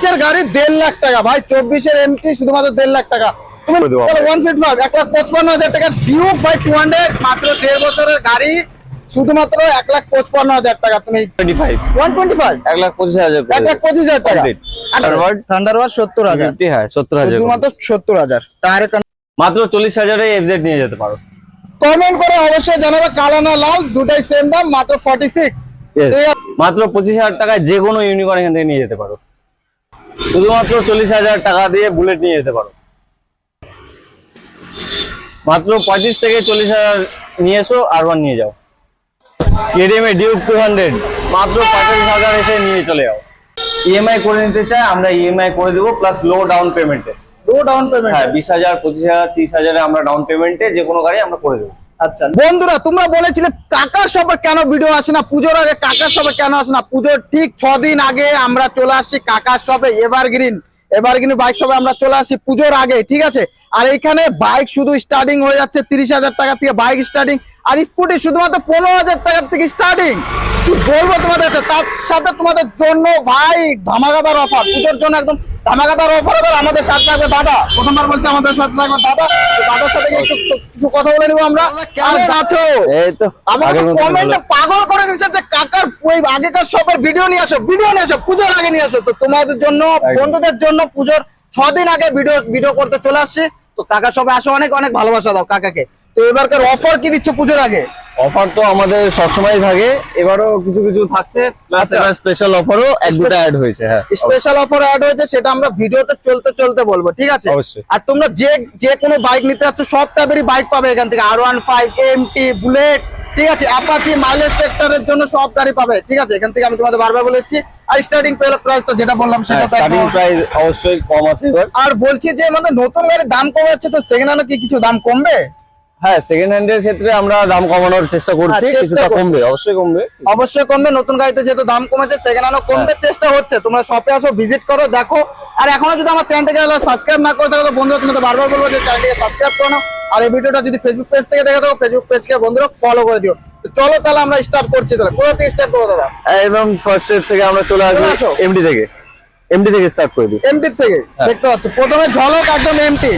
24 গাড়ি 1.5 লাখ টাকা ভাই, 24 এমটি শুধুমাত্র 1.5 লাখ টাকা। তুমি 155 1,55,000 টাকা ডিউক ভাই 200 মাত্র 1.5 বছরের গাড়ি শুধুমাত্র 1,55,000 টাকা। তুমি 125 1,25,000 1,25,000 টাকা। থান্ডারবার্ড 70,000 হ্যাঁ 70,000 শুধুমাত্র 70,000 টায়ার। মাত্র 40,000 এ এফজেড নিয়ে যেতে পারো। কমেন্ট করে অবশ্যই জানাবে কালো না লাল দুটাই সেম দাম মাত্র 46। মাত্র 25,000 টাকায় যে কোনো ইউনিকর্ন এখান থেকে নিয়ে যেতে পারো। শুধুমাত্র 40,000 টাকা দিয়ে বুলেট নিয়ে যেতে পারো। মাত্র 35 থেকে 40,000 নিয়ে এসো, আর1 নিয়ে যাও। কেডিএম এ ডিউক 200 মাত্র 45,000 এসে নিয়ে চলে যাও। ইএমআই করে নিতে চাই আমরা, ইএমআই করে দেবো, প্লাস লো ডাউন পেমেন্টে। লো ডাউন পেমেন্ট, হ্যাঁ 20,000 25,000 30,000 এ আমরা ডাউন পেমেন্টে যে কোনো গাড়ি আমরা করে দেবো। আচ্ছা বন্ধুরা, তোমরা বলেছিলে কাকার শপে কেন ভিডিও আসে না, পুজোর আগে কাকার শপে কেন আসে না। পুজোর ঠিক 6 দিন আগে আমরা চলে আসছি কাকার শপে, এভারগ্রিন বাইক শপে আমরা চলে আসছি পুজোর আগে, ঠিক আছে। আর এইখানে বাইক শুধু স্টার্টিং হয়ে যাচ্ছে 30,000 টাকা থেকে বাইক স্টার্টিং, আর স্কুটি শুধুমাত্র 15,000 টাকা থেকে স্টার্টিং। কি বলবো তোমাদের, তার সাথে তোমাদের জন্য ভাই ধামাকাদার অফার, পুজোর জন্য একদম ধামাকাদার অফার। এবার আমাদের সাথে থাকবে দাদা, প্রথমবার বলছি আমাদের সাথে থাকবে দাদা। দাদার সাথে একটু কিছু কথা বলে নিবো আমরা। কেমন আছো? এই তো আমাকে কমেন্টে পাগল করে দিচ্ছে যে কাকার ওই আগেকার শপের ভিডিও নিয়ে আসো, পুজোর আগে নিয়ে আসো। তো তোমাদের জন্য বন্ধুদের জন্য পুজোর 6 দিন আগে ভিডিও করতে চলে আসছি। তো কাকার শপে আসো, অনেক অনেক ভালোবাসা দাও কাকাকে। তো এবারকার অফার কি দিচ্ছ পুজোর আগে? অফার তো আমাদের সবসময় থাকে, এবারও কিছু কিছু থাকছে, প্লাস এবার স্পেশাল অফারও এক দুটো অ্যাড হয়েছে। হ্যাঁ স্পেশাল অফার অ্যাড হয়েছে, সেটা আমরা ভিডিওতে চলতে বলবো, ঠিক আছে। অবশ্যই। আর তোমরা যে কোনো বাইক নিতে যাচ্ছ সব টাইপেরই বাইক পাবে এখান থেকে, R15 এমটি বুলেট, ঠিক আছে, অ্যাপাচি মাইলেজ সেক্টরের জন্য সব গাড়ি পাবে, ঠিক আছে। এখান থেকে আমি তোমাদের বারবার বলেছি। আর স্টার্টিং প্রাইস তো যেটা বললাম সেটা তো স্টার্টিং প্রাইস অবশ্যই কম আছে এবার। আর বলছি যে আমাদের নতুন গাড়ির দাম কমে যাচ্ছে, তো সেকেন্ড হ্যান্ডে কি কিছু দাম কমবে? হ্যাঁ সেকেন্ড হ্যান্ড এর ক্ষেত্রে আমরা দাম কমানোর চেষ্টা করছি, কিছুটা কমবে, অবশ্যই কমবে। নতুন গাড়িতে যেহেতু দাম কমেছে সেকেন্ড হ্যান্ডও কমবে, চেষ্টা হচ্ছে। তোমরা শপে আসো, ভিজিট করো, দেখো। আর এখনো যদি আমার চ্যানেলটাকে সাবস্ক্রাইব না করে থাকো তো বন্ধুরা তোমাদের বারবার বলবো যে চ্যানেলটাকে সাবস্ক্রাইব করে নাও। আর এই ভিডিওটা যদি ফেসবুক পেজ থেকে দেখে থাকো, ফেসবুক পেজকে বন্ধুরা ফলো করে দিও। তো চলো তাহলে আমরা স্টার্ট করছি। তাহলে কোথা থেকে স্টার্ট করবো দাদা? একদম ফার্স্ট স্টেপ থেকে আমরা চলে আসবো, এমডি থেকে স্টার্ট করে দিই। এমডি থেকে দেখতে পাচ্ছ প্রথমে ঝলক একদম এমটি,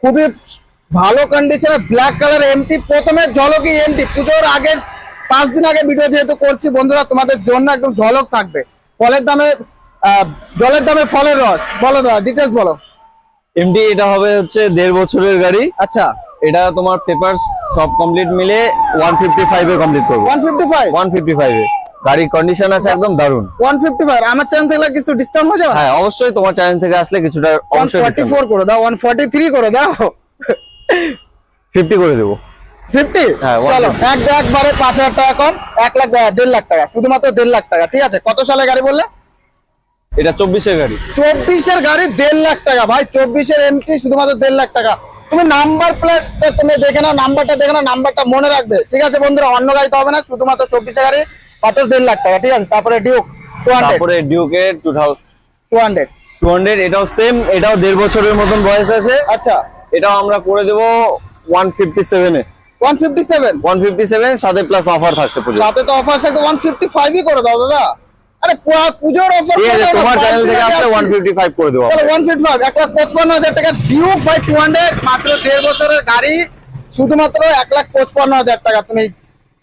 খুবই ভালো কন্ডিশনে ব্ল্যাক কালার এমটি। প্রথমে ঝলকই এমটি, পুজোর আগের 5 দিন আগে ভিডিও যেহেতু করছি বন্ধুরা, তোমাদের জন্য একদম ঝলক থাকবে। ফলের দামে জলের দামে ফলের রস। বলো দাদা, ডিটেলস বলো। এমডি এটা হবে হচ্ছে 1.5 বছরের গাড়ি। আচ্ছা, এটা তোমার পেপারস সব কমপ্লিট মিলে 155 এ কমপ্লিট করব। 155 এ গাড়ির কন্ডিশন আছে একদম দারুন। 155 আমার চ্যানেল থেকে কিছু ডিসকাউন্ট হয়ে যাবে? হ্যাঁ অবশ্যই, তোমার চ্যানেল থেকে আসলে কিছুটা অবশ্যই 144 করে দাও, 143 করে দাও, 50 করে দেব। 50? হ্যাঁ চলো একবারে 5,000 টাকা কম, 1,1.5 লাখ টাকা, শুধুমাত্র 1.5 লাখ টাকা, ঠিক আছে। কত সালে গাড়ি বললে? এটা 24 এর গাড়ি। 24 এর গাড়ি 1.5 লাখ টাকা ভাই, 24 এর এমটি শুধুমাত্র 1.5 লাখ টাকা। তুমি নাম্বার প্লেট তুমি দেখে নাও, নাম্বারটা দেখে নাও, নাম্বারটা মনে রাখবে, ঠিক আছে বন্ধুরা। অন্য গাড়িতে হবে না, শুধুমাত্র 24 এর গাড়ি মাত্র 1.5 লাখ টাকা, ঠিক আছে। তারপরে ডিউক 200, তারপরে ডিউকের 200 এটাও সেম, এটাও 1.5 বছরের মতন বয়স আছে। আচ্ছা, এটাও আমরা করে দেব 157 এ। 157 সাথে প্লাস অফার থাকছে পুজো সাথে, তো অফার সাথে 155 ই করে দাও দাদা। আরে পুজোর অফার, ঠিক আছে, তোমার চ্যানেল থেকে আসলে 155 করে দেব। চলো 155 1,55,000 টাকা ডিউক ভাই 200 মাত্র 1.5 বছরের গাড়ি শুধুমাত্র 1,55,000 টাকা। তুমি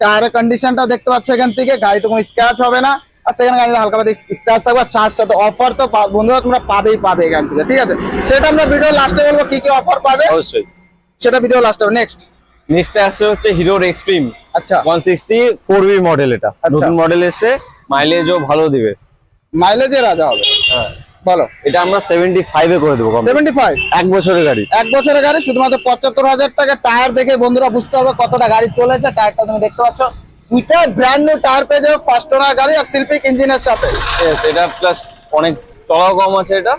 টায়ারের কন্ডিশনটা দেখতে পাচ্ছ এখান থেকে, গাড়িতে কোনো স্ক্র্যাচ হবে না। আর সেখানে গাড়িতে হালকা পাতলা স্ক্র্যাচ থাকবে, সাথে অফার তো বন্ধুরা তোমরা পাবে এখান থেকে, ঠিক আছে। সেটা আমরা ভিডিও লাস্টে বলবো কি কি অফার পাবে, অবশ্যই সেটা ভিডিও লাস্টে। নেক্সট আসছে হচ্ছে হিরোর এক্সট্রিম। আচ্ছা, 160 4V মডেল। এটা নতুন মডেল এসে, মাইলেজও ভালো দিবে, মাইলেজের রাজা হবে। হ্যাঁ বলো। এটা আমরা 75 এ করে দেবো। 75 1 বছরের গাড়ি, 1 বছরের গাড়ি শুধুমাত্র 75,000 টাকা। টায়ার দেখে বন্ধুরা বুঝতে পারবে কতটা গাড়ি চলেছে। টায়ারটা তুমি দেখতে পাচ্ছ, দুইটা ব্র্যান্ড নিউ টায়ার পেয়ে যাবে, ফার্স্ট ওনার গাড়ি আর সিলপিক ইঞ্জিনের সাথে। এটা প্লাস অনেক চলাও কম আছে। এটা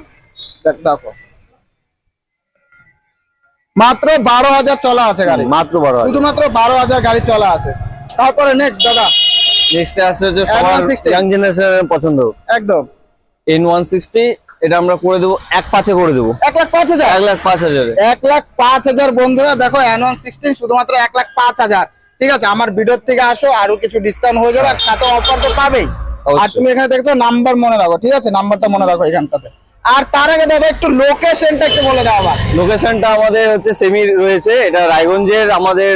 দেখো মাত্র 12,000 চলা আছে গাড়ি, মাত্র 12,000, শুধুমাত্র 12,000 গাড়ি চলা আছে। তারপরে নেক্সট দাদা, নেক্সটে আসছে যে সবার ইয়াং জেনারেশনের পছন্দ একদম N160। এটা আমরা করে দেবো 1,5 করে দেবো। 1,05,000 1,05,000 1,05,000 বন্ধুরা দেখো N160 শুধুমাত্র 1,05,000। ঠিক আছে, আমার ভিডিওর থেকে আসো, আরো কিছু ডিসকাউন্ট হয়ে যাবে, আর সাথে অফার তো পাবেই। আর অবশ্যই। তুমি এখানে দেখছো নাম্বার মনে রাখো, ঠিক আছে, নাম্বারটা মনে রাখো এখানটাতে। আর তার আগে দাদা একটু লোকেশনটা একটু বলে দাও আবার। লোকেশনটা আমাদের হচ্ছে সেমি রয়েছে, এটা রায়গঞ্জের আমাদের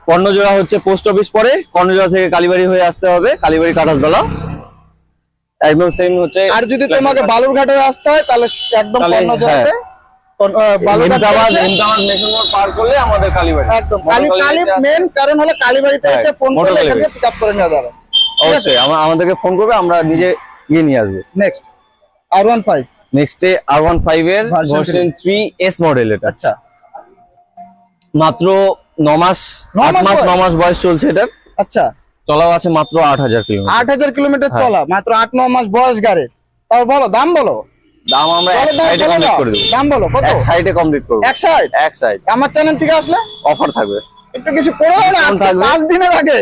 কর্ণজোড়া হচ্ছে পোস্ট অফিস পরে, কর্ণজোড়া থেকে কালীবাড়ি হয়ে আসতে হবে, কালীবাড়ি কাঁঠালতলা একদম সেম হচ্ছে। আর যদি তোমাকে বালুরঘাটে আসতে হয় তাহলে একদম তাহলে, কর্ণজোড়াতে বালুরঘাট হেমতাবাদ মেশন মোড় পার করলে আমাদের কালীবাড়ি একদম কালী মেন কারণ হলো কালীবাড়িতে হ্যাঁ, এসে ফোন করলে মোটর এখান থেকে পিক আপ করে নেওয়া যাবে। অবশ্যই আমাদেরকে ফোন করবে, আমরা নিজে গিয়ে নিয়ে আসবো। Next R15। নেক্সটে R15 এর Version ভার্সন 3S মডেল, এটা আচ্ছা মাত্র 9 মাস 9 মাস বয়স চলছে এটার, আচ্ছা, চলাও আছে মাত্র 8000 কিলোমিটার। 8000 কিলোমিটার হ্যাঁ। চলা, মাত্র 8-9 মাস বয়স গাড়ি। তাও বলো দাম বলো। দাম আমরা এক দাম সাইডে বলে কমপ্লিট দাও। করে দেবো, দাম বলো কত? এক সাইডে কমপ্লিট করবো, এক সাইড। এক সাইড আমার চ্যানেল থেকে আসলে অফার থাকবে। একটু কিছু করে দাও না, Discount আজকে থাকবে। 5 দিনের আগে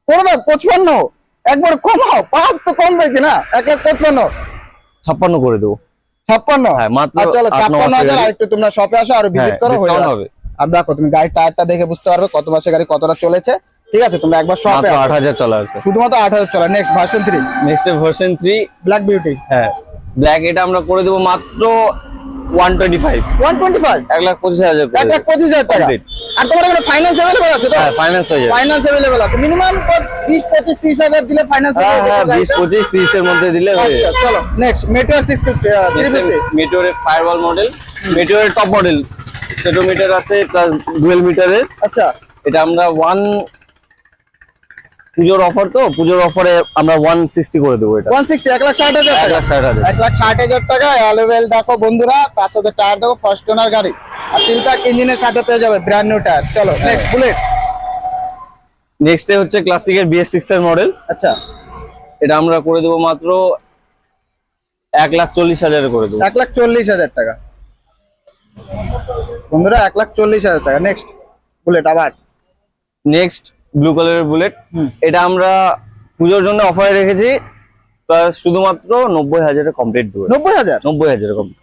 করে দাও। 55 একবার কমাও, 5 তো কমবে কিনা, 155 56 করে দেবো। 56। হ্যাঁ, মাত্র আর চলো 8-9 মাসের 56,000। গাড়ি। আর একটু তোমরা শপে আসো আর ভিজিট হ্যাঁ, করো, হয়ে discount যাবে। হবে। আর দেখো তুমি গাড়ির টায়ারটা দেখে বুঝতে পারবে কত মাসের গাড়ি, কতটা চলেছে। ঠিক আছে, তোমরা একবার শপে মাত্র আসো। 8000 চলা আছে। শুধুমাত্র 8000 চলা। Next version 3 next version 3, black beauty. হ্যাঁ ব্ল্যাক, এটা আমরা করে দেবো মাত্র 125, 125 1,25,000 করে দেবো। 1,25,000 টাকা। Complete। আর তোমার এখানে ফাইন্যান্স अवेलेबल আছে তো? হ্যাঁ, ফাইন্যান্স হয়ে যাবে। ফাইন্যান্স अवेलेबल আছে, মিনিমাম 20-25-30,000 দিলে ফাইন্যান্স হ্যাঁ হ্যাঁ, 20-25-30 এর মধ্যে দিলে হয়ে আচ্ছা যাবে। চলো নেক্সট মেটিওর 650 350। মেটিওরের ফায়ারওয়াল মডেল, মেটিওরের টপ মডেল, সেটোমিটার আছে প্লাস ডুয়েল মিটারের। আচ্ছা এটা আমরা পুজোর অফার, তো পুজোর অফারে আমরা 160 করে দেবো এটা। 160 1,60,000 টাকা। 1,60,000। 1,60,000 টাকা অ্যালোভেল দেখো বন্ধুরা, তার সাথে টায়ার দেখো ফার্স্ট ওনার গাড়ি, আর তিনটাক ইঞ্জিনের সাথে পেয়ে যাবে ব্র্যান্ড নিউ টায়ার। চলো নেক্সট বুলেট। নেক্সট হচ্ছে ক্লাসিকের BS6 এর মডেল, আচ্ছা এটা আমরা করে দেবো মাত্র 1,40,000 করে দেবো। 1,40,000 টাকা বন্ধুরা, 1,40,000 টাকা। নেক্সট বুলেট আবার। নেক্সট ব্লু কালারের বুলেট, হুম। এটা আমরা পুজোর জন্য অফারে রেখেছি, প্লাস শুধুমাত্র 90,000 কমপ্লিট দেবো। 90,000। 90,000 কমপ্লিট।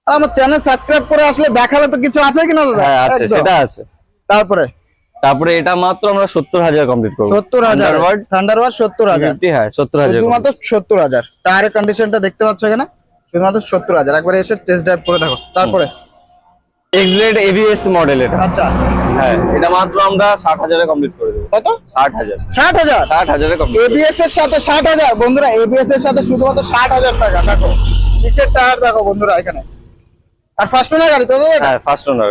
আর আমার চ্যানেল সাবস্ক্রাইব করে আসলে দেখালে তো কিছু আছে কিনা দাদা? হ্যাঁ আছে, একদম। সেটা আছে। তারপরে এটা মাত্র আমরা 70,000 কমপ্লিট করবো। 70,000 থান্ডারবার্ড 70,000 50, হ্যাঁ 70,000। শুধুমাত্র 70,000। টায়ারের কন্ডিশনটা দেখতে পাচ্ছ এখানে, শুধুমাত্র 70,000। একবার এসে টেস্ট ড্রাইভ করে দেখো। তারপরে এক্সব্লেড ABS মডেল এটা, আচ্ছা হ্যাঁ এটা মাত্র আমরা 60,000 কমপ্লিট করে দেবো। কত? 60,000, 60,000। 60,000 কমপ্লিট। এবিএস এর সাথে 60,000 বন্ধুরা, এবিএস এর সাথে শুধুমাত্র 60,000 টাকা। দেখো নিচের টায়ার দেখো বন্ধুরা এখানে। আর ফার্স্ট ওনার গাড়ি তো দাদা? হ্যাঁ ফার্স্ট ওনার।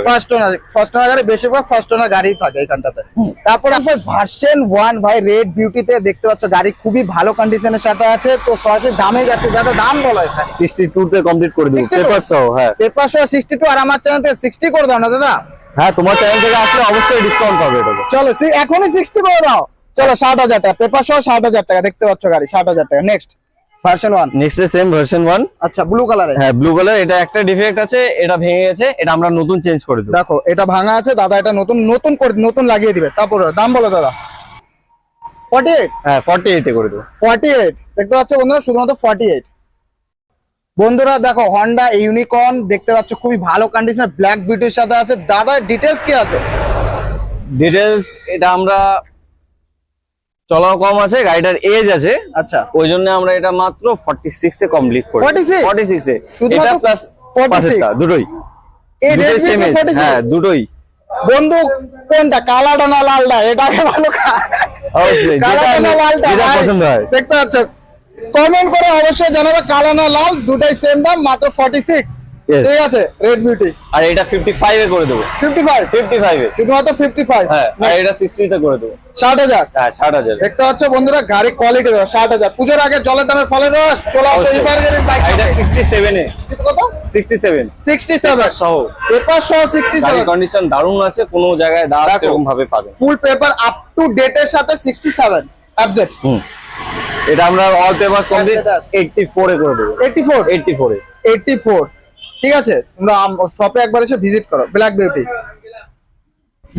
ফার্স্ট ওনার গাড়ি, বেশিরভাগ ফার্স্ট ওনার গাড়ি থাকে এখানটাতে। তারপরে ভার্সন 1 ভাই রেড বিউটিতে দেখতে পাচ্ছ, গাড়ি খুবই ভালো কন্ডিশনের সাথে আছে। তো সরাসরি দামে যাচ্ছে, যাতে দাম বলা হয় 62 তে কমপ্লিট করে দেবো 62? পেপার সহ। হ্যাঁ পেপার সহ 62। আর আমার চ্যানেল থেকে 60 করে দাও না দাদা। হ্যাঁ, তোমার চ্যানেল থেকে আসলে অবশ্যই ডিসকাউন্ট পাবে এটাতে। চলো এখনই 60 করে দাও। চলো 60,000 টাকা পেপার সহ 60,000 টাকা। দেখতে পাচ্ছ গাড়ি 60,000 টাকা। Next version 1। Next same version 1, আচ্ছা ব্লু কালারে। হ্যাঁ ব্লু কালার। এটা একটা ডিফেক্ট আছে, এটা ভেঙে গেছে, এটা আমরা নতুন চেঞ্জ করে দেবো। দেখো এটা ভাঙা আছে দাদা, এটা নতুন করে নতুন লাগিয়ে দিবে। তারপর দাম বলো দাদা। 48। হ্যাঁ 48 এ করে দেবো। 48 দেখতে পাচ্ছ বন্ধুরা, শুধুমাত্র 48। বন্ধুরা দেখো হন্ডা ইউনিকর্ন দেখতে পাচ্ছ, খুবই ভালো কন্ডিশন, ব্ল্যাক বিউটির সাথে আছে। দাদা ডিটেলস কি আছে? ডিটেলস এটা আমরা চলাও কম আছে, গাড়িটার এজ আছে, আচ্ছা ওই জন্য আমরা এটা মাত্র 46 এ কমপ্লিট করি। 46? 46 এ শুধুমাত্র এটা প্লাস 46? দুটোই এই রেড দুটোই same বিউটি age, 46? হ্যাঁ দুটোই। বন্ধু কোনটা, কালাটা না লালটা? এটাকে ভালো অবশ্যই কালাটা না লালটা যেটা ভাই? পছন্দ হয়। দেখতে পাচ্ছ, কমেন্ট করে অবশ্যই জানাবে কালো না লাল, দুটাই সেম দাম, মাত্র 46। Yes. ঠিক আছে রেড বিউটি আর এটা 55 এ করে দেবো। 55 55 এ, শুধুমাত্র 55। হ্যাঁ আর এটা 60 তে করে দেবো। 60,000 হ্যাঁ 60,000। দেখতে পাচ্ছ বন্ধুরা, গাড়ি কোয়ালিটি 60,000। পুজোর আগে জলের দামে ফলের রস চলে আসো অবশ্যই। এবার বাইক। আর এটা 67 এ, কত? 67 67 সহ। পেপার সহ গাড়ির 67। কন্ডিশন দারুণ আছে, কোনো জায়গায় দাগ দেখো। সেরকম ভাবে পাবেন। ফুল পেপার আপ টু ডেটের সাথে 67 অ্যাবজেট। এটা আমরা অল পেপারস কমপ্লিট 84 এ করে দেবো। 84 84 এ। 84 ঠিক আছে। তোমরা শপে একবার এসে ভিজিট করো। ব্ল্যাক বিউটি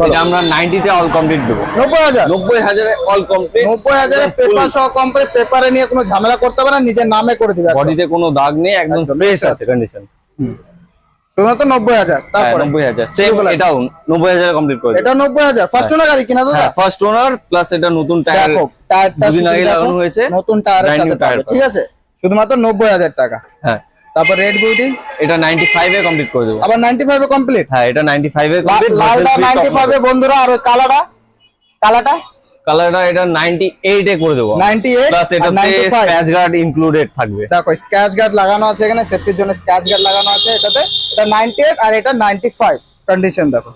এটা আমরা 90 তে অল কমপ্লিট দেবো। 90,000 90,000 এ অল কমপ্লিট। 90,000 পেপার সহ কোম্পানি, পেপারে নিয়ে কোনো ঝামেলা করতে হবে না, নিজের নামে করে দিবে একদম। বডিতে কোনো দাগ নেই, একদম একদম, ফ্রেশ ঠিক আছে কন্ডিশন। শুধুমাত্র 90,000। তারপরে 90,000 সেম, এটাও 90,000 কমপ্লিট করে এটা 90,000 ফার্স্ট ওনার গাড়ি কিনা দাদা? হ্যাঁ ফার্স্ট ওনার, প্লাস এটা নতুন টায়ার, দেখো টায়ারটা দুদিন আগে লাগানো হয়েছে, নতুন টায়ারের brand new সাথে টায়ার পাবে, ঠিক আছে শুধুমাত্র 90,000 টাকা। হ্যাঁ তারপর রেড বিউটি এটা 95 এ কমপ্লিট করে দেবো। আবার 95 এ কমপ্লিট। হ্যাঁ এটা 95 এ কমপ্লিট, লালটা 95 এ বন্ধুরা, আর ওই কালাটা কালারটা এটা 98 এ করে দেবো 98 প্লাস আর এটাতে 95 স্ক্র্যাচ গার্ড ইনক্লুডেড থাকবে। দেখো স্ক্র্যাচ গার্ড লাগানো আছে এখানে, সেফটির জন্য স্ক্র্যাচ গার্ড লাগানো আছে এটাতে। এটা 98 আর এটা 95 কন্ডিশন। দেখো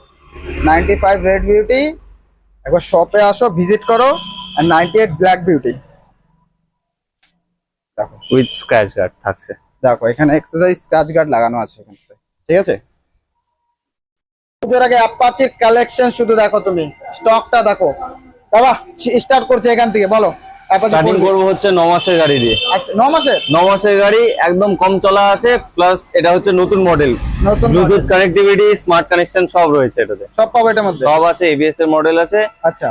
95 রেড বিউটি, একবার শপে আসো ভিজিট করো। আর 98 ব্ল্যাক বিউটি দেখো, উইথ স্ক্র্যাচ গার্ড থাকছে। দেখো এখানে এক্সারসাইজ স্ক্র্যাচ গার্ড লাগানো আছে এখানে, ঠিক আছে। পুজোর আগে অ্যাপাচির কালেকশন শুধু দেখো, তুমি স্টকটা দেখো বাবা। স্টার্ট করছে এখান থেকে, বলো স্টার্টিং করব হচ্ছে 9 মাসের গাড়ি দিয়ে। আচ্ছা 9 মাসের 9 মাসের গাড়ি, একদম কম চলা আছে, প্লাস এটা হচ্ছে নতুন মডেল, নতুন ব্লুটুথ কানেক্টিভিটি, স্মার্ট কানেকশন সব রয়েছে এটাতে, সব পাবো এটার মধ্যে, সব আছে, এবিএস এর মডেল আছে। আচ্ছা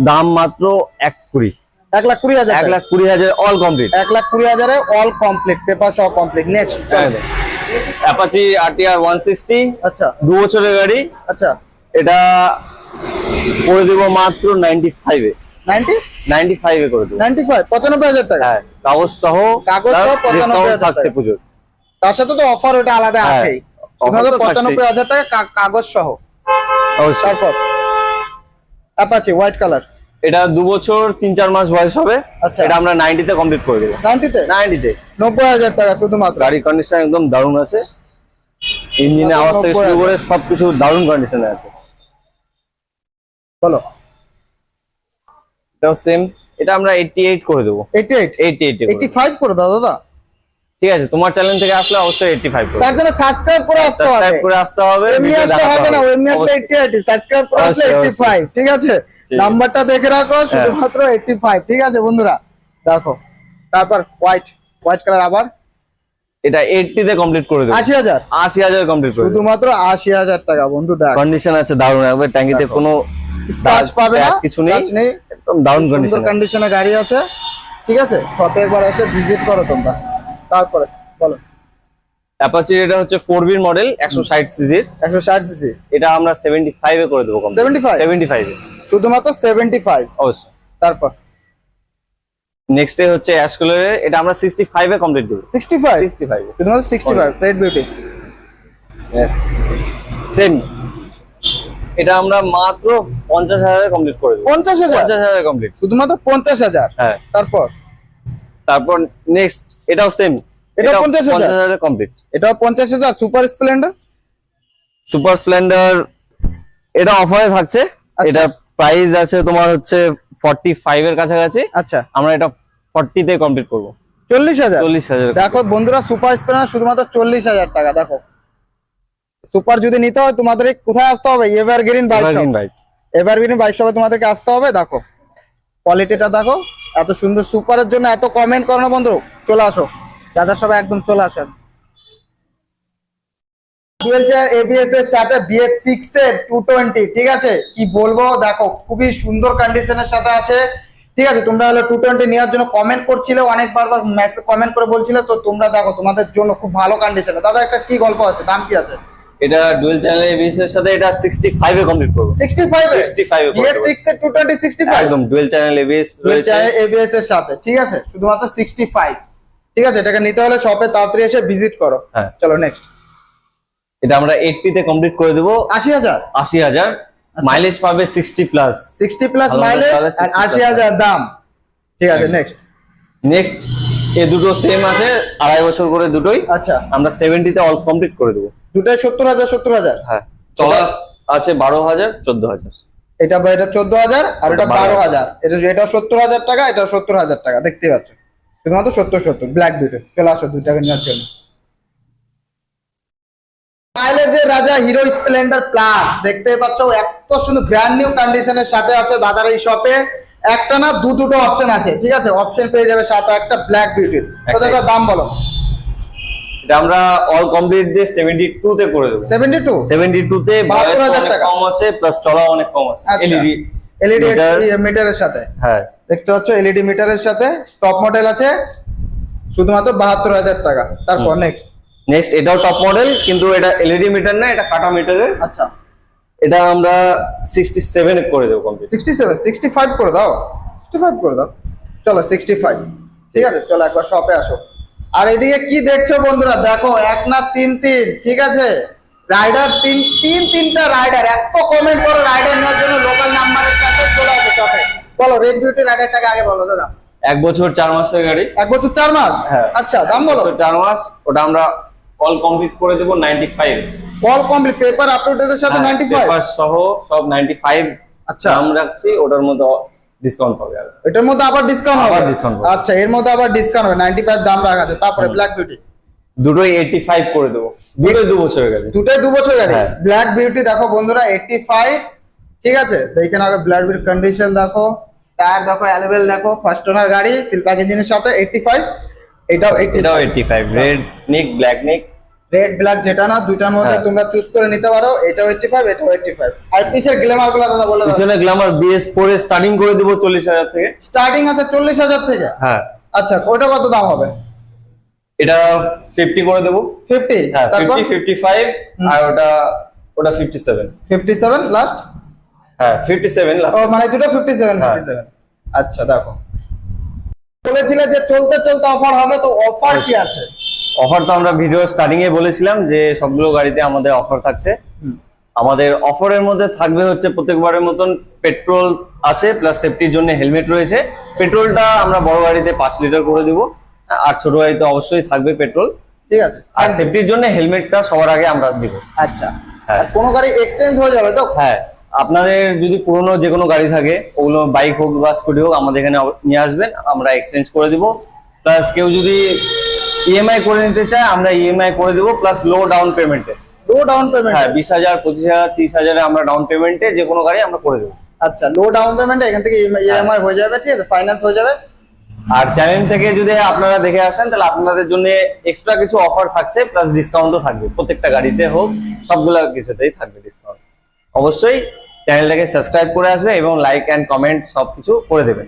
দাম মাত্র 1,20,000, 1,20,000, 1,20,000 অল কমপ্লিট, 1,20,000 এ অল কমপ্লিট, পেপার সব কমপ্লিট। নেক্সট চলো। অ্যাপাচি আরটিআর 160, আচ্ছা 2 বছরের গাড়ি, আচ্ছা এটা করে দেবো মাত্র 95 এ, 90 95 এ করে দেবো। 95 95,000 টাকা। হ্যাঁ কাগজ সহ, কাগজ সহ 95,000 থাকছে টাকা। পুজোর। তার সাথে তো অফার ওটা আলাদা হ্যাঁ, আছেই, offer তো 95,000 টাকা কাগজ সহ। অবশ্যই। তারপর অ্যাপাচি হোয়াইট কালার, এটা 2 বছর 3-4 মাস বয়স হবে। আচ্ছা। এটা আমরা 90 তে কমপ্লিট করে দেবো। 90 তে 90 তে 90,000 টাকা শুধুমাত্র। গাড়ি কন্ডিশন একদম দারুণ আছে, ইঞ্জিনের আওয়াজ থেকে শুরু করে সবকিছু দারুণ কন্ডিশনে আছে। বলো এটাও সেম, এটা আমরা 88 করে দেবো। 88 88 85 করে দাও দাদা। ঠিক আছে, তোমার চ্যানেল থেকে আসলে অবশ্যই 85 করে তার জন্য সাবস্ক্রাইব করে আসতে হবে, সাবস্ক্রাইব করে আসতে হবে, এমনি ভিডিও আসলে দেখাতে হবে না, হবে। এমনি আসলে 88, সাবস্ক্রাইব করে আসলে অবশ্যই, 85, ঠিক আছে। ঠিক আছে। নাম্বারটা দেখে রাখো, শুধুমাত্র 85, ঠিক আছে বন্ধুরা। দেখো তারপর হোয়াইট কালার আবার এটা 80 তে কমপ্লিট করে দেবো। 80,000 80,000 কমপ্লিট করে দেবো। শুধুমাত্র 80,000 টাকা বন্ধু। দেখ কন্ডিশন আছে দারুণ, একবার ট্যাঙ্কিতে দেখো। কোনো স্ক্র্যাচ পাবে না, কিছু নেই, scratch নেই, একদম দারুণ সুন্দর কন্ডিশন। কন্ডিশনে গাড়ি আছে, ঠিক আছে। শপে একবার এসে ভিজিট করো তোমরা। তারপরে বলো অ্যাপাচি এটা হচ্ছে 4B মডেল, 160 সিসির, 160 সিসি, এটা আমরা 75 এ করে দেবো। 75 এ শুধুমাত্র 75। অবশ্যই। তারপর নেক্সট হচ্ছে অ্যাশ কালারের, এটা আমরা 65 এ কমপ্লিট দেবো। 65 65 এ শুধুমাত্র 65 রেড বিউটি। यस সেম, এটা আমরা মাত্র 50,000 এ কমপ্লিট করে দেবো। 50,000 50,000 এ কমপ্লিট, শুধুমাত্র 50,000। হ্যাঁ। তারপর নেক্সট এটাও সেম, এটাও 50,000 50,000 এ কমপ্লিট। এটাও 50,000। সুপার স্প্লেন্ডার, সুপার স্প্লেন্ডার এটা অফারে থাকছে, আচ্ছা। এটা প্রাইস আছে তোমার হচ্ছে 45 এর কাছাকাছি, আচ্ছা আমরা এটা 40 তে কমপ্লিট করব। 40,000। 40,000 দেখো বন্ধুরা, সুপার স্প্লেন্ডার শুধুমাত্র 40,000 টাকা। দেখো সুপার যদি নিতে হয় তোমাদের কোথায় আসতে হবে? Evergreen bike shop. Bike, evergreen bike শপে তোমাদেরকে আসতে হবে। দেখো কোয়ালিটিটা দেখো, এত সুন্দর সুপারের জন্য এত কমেন্ট করো না বন্ধু, চলে আসো দাদা সবাই, একদম চলে আসো। ডুয়েল চেয়ার এবিএস এর সাথে BS6 এর 220, ঠিক আছে। কি বলবো, দেখো খুবই সুন্দর কন্ডিশনের সাথে আছে, ঠিক আছে। তোমরা হলো 220 নেওয়ার জন্য কমেন্ট করছিলে, অনেকবার মেসেজ কমেন্ট করে বলছিলে, তো তোমরা দেখো তোমাদের জন্য খুব ভালো কন্ডিশনে। দাদা একটা কি গল্প আছে, দাম কি আছে? এটা ডুয়াল চ্যানেল এবিএস এর সাথে এটা 65 এ কমপ্লিট করব। 65 এ 65 এ BS6 এর 220 65 একদম ডুয়াল চ্যানেল এবিএস ডুয়েল রয়েছে, চেয়ার এবিএস এর সাথে, ঠিক আছে। শুধুমাত্র 65, ঠিক আছে। এটাকে নিতে হলে শপে তাড়াতাড়ি এসে ভিজিট করো। হ্যাঁ। চলো নেক্সট। এটা আমরা 80 তে কমপ্লিট করে দেব। 80,000 80,000 মাইলেজ পাবে 60 প্লাস, 60 প্লাস ভালো মাইলেজ তাহলে আর 60 80,000 দাম, ঠিক আছে। নেক্সট নেক্সট এই দুটো সেম আছে, 2.5 বছর করে দুটোই, আচ্ছা আমরা 70 তে অল কমপ্লিট করে দেব। দুটাই 70,000 70,000। হ্যাঁ, চলা আছে 12,000 14,000। এটা 14,000 আর এটা ওটা 12,000। এটা 70,000 টাকা, এটা 70,000 টাকা, দেখতে পাচ্ছ। শুধুমাত্র 70 ব্ল্যাক বিউটি। চলে আসো দুইটাকে নেওয়ার জন্য। মাইলেজের রাজা হিরো স্প্লেন্ডার প্লাস, দেখতে পাচ্ছ এত সুন্দর ব্র্যান্ড নিউ কন্ডিশনের সাথে আছে দাদার এই শপে। একটা না দুটো অপশন আছে, ঠিক আছে। অপশন পেয়ে যাবে সাথে একটা ব্ল্যাক বিউটির। তো দাদা দাম বলো। এটা আমরা অল কমপ্লিট দিয়ে 72 তে করে দেব। 72 তে বয়স 72,000 অনেক টাকা। কম আছে, প্লাস চলা অনেক কম আছে। আচ্ছা। এলইডি মিটারের সাথে, হ্যাঁ দেখতে পাচ্ছ এলইডি মিটারের সাথে টপ মডেল আছে, শুধুমাত্র 72,000 টাকা। তারপর নেক্সট নেক্সট এটাও টপ মডেল, কিন্তু এটা এলইডি মিটার না, এটা কাটা মিটারের। আচ্ছা, এটা আমরা 67 করে দেবো কমপ্লিট। 67, 65 করে দাও, 65 করে দাও, চলো 65। ঠিক আছে, চলো একবার শপে আসো। আর এদিকে কি দেখছো বন্ধুরা, দেখো এক না তিন তিন, ঠিক আছে, রাইডার তিনটা রাইডার, এত কমেন্ট করো রাইডার নেওয়ার জন্য, লোকাল নাম্বারের কাছে চলে আসো শপে। বলো রেড বিউটি রাইডারটাকে আগে বলো দাদা। 1 বছর 4 মাসের গাড়ি। 1 বছর 4 মাস? হ্যাঁ। আচ্ছা, দাম বলো। 4 মাস, ওটা আমরা অল কমপ্লিট করে দেবো 95। অল কমপ্লিট, পেপার আপলোডের সাথে 95? পেপার সহ সব 95। আচ্ছা, দাম রাখছি, ওটার মধ্যে ডিসকাউন্ট পাবে আর। এটার মধ্যে আবার ডিসকাউন্ট হবে? আবার discount হবে। আচ্ছা, এর মধ্যে আবার ডিসকাউন্ট হবে, 95 দাম রাখা আছে। তারপরে ব্ল্যাক বিউটি দুটোই 85 করে দেবো, দুটোই 2 বছরের গাড়ি। দুটোই 2 বছর গাড়ি। হ্যাঁ। ব্ল্যাক বিউটি দেখো বন্ধুরা 85, ঠিক আছে। তো এখানে আগে ব্ল্যাক বিউটির কন্ডিশন দেখো, টায়ার দেখো, অ্যালুবেল দেখো, ফার্স্ট ওনার গাড়ি, সিলপ্যাক ইঞ্জিনের সাথে 85। এটাও 85। এটাও 85, রেড নিক, ব্ল্যাক নিক। রেড ব্ল্যাক যেটা না, দুইটার মধ্যে হ্যাঁ। তোমরা চুজ করে নিতে পারো। এটাও 85, এটাও 85। আর পিছের গ্ল্যামার গুলো দাদা বলে দাও। পিছনে গ্ল্যামার BS4 এ স্টার্টিং করে দেবো 40,000 থেকে। স্টার্টিং আছে 40,000 থেকে? হ্যাঁ। আচ্ছা, ওটা কত দাম হবে? এটা 50 করে দেবো। 50? হ্যাঁ, তারপর 50, 55, আর ওটা 57। 57 লাস্ট? হ্যাঁ, 57 লাস্ট। ও মানে দুটো 57, হ্যাঁ। 57। আচ্ছা, দেখো বলেছিলে যে চলতে চলতে অফার হবে, তো অফার কি আছে? অফার তো আমরা ভিডিও স্টার্টিং এ বলেছিলাম যে সবগুলো গাড়িতে আমাদের অফার থাকছে। আমাদের অফারের মধ্যে থাকবে হচ্ছে প্রত্যেকবারের মতন পেট্রোল আছে, প্লাস সেফটির জন্য হেলমেট রয়েছে। পেট্রোলটা আমরা বড় গাড়িতে 5 লিটার করে দিব, আর ছোট গাড়িতে অবশ্যই থাকবে পেট্রোল। ঠিক আছে। আর সেফটির জন্য হেলমেটটা সবার আগে আমরা দিব। আচ্ছা, হ্যাঁ। আর কোনো গাড়ি এক্সচেঞ্জ হয়ে যাবে তো? হ্যাঁ, আপনাদের যদি পুরনো যে কোনো গাড়ি থাকে, ওগুলো বাইক হোক বা স্কুটি হোক, আমাদের এখানে নিয়ে আসবেন, আমরা এক্সচেঞ্জ করে দিব। প্লাস কেউ যদি ইএমআই করে নিতে চায়, আমরা ইএমআই করে দিব, প্লাস লো ডাউন পেমেন্টে। লো ডাউন পেমেন্ট? হ্যাঁ, 20,000, 25,000, 30,000 আমরা ডাউন পেমেন্টে যে কোনো গাড়ি আমরা করে দেবো। আচ্ছা, লো ডাউন পেমেন্টে এখান থেকে ইএমআই হয়ে যাবে, ঠিক আছে, ফাইন্যান্স হয়ে যাবে। আর চ্যানেল থেকে যদি আপনারা দেখে আসেন, তাহলে আপনাদের জন্য এক্সট্রা কিছু অফার থাকছে, প্লাস ডিসকাউন্টও থাকবে। প্রত্যেকটা গাড়িতে হোক, সবগুলো কিছুতেই থাকবে ডিসকাউন্ট। অবশ্যই চ্যানেলটাকে সাবস্ক্রাইব করে আসবে এবং লাইক এন্ড কমেন্ট সবকিছু করে দেবেন।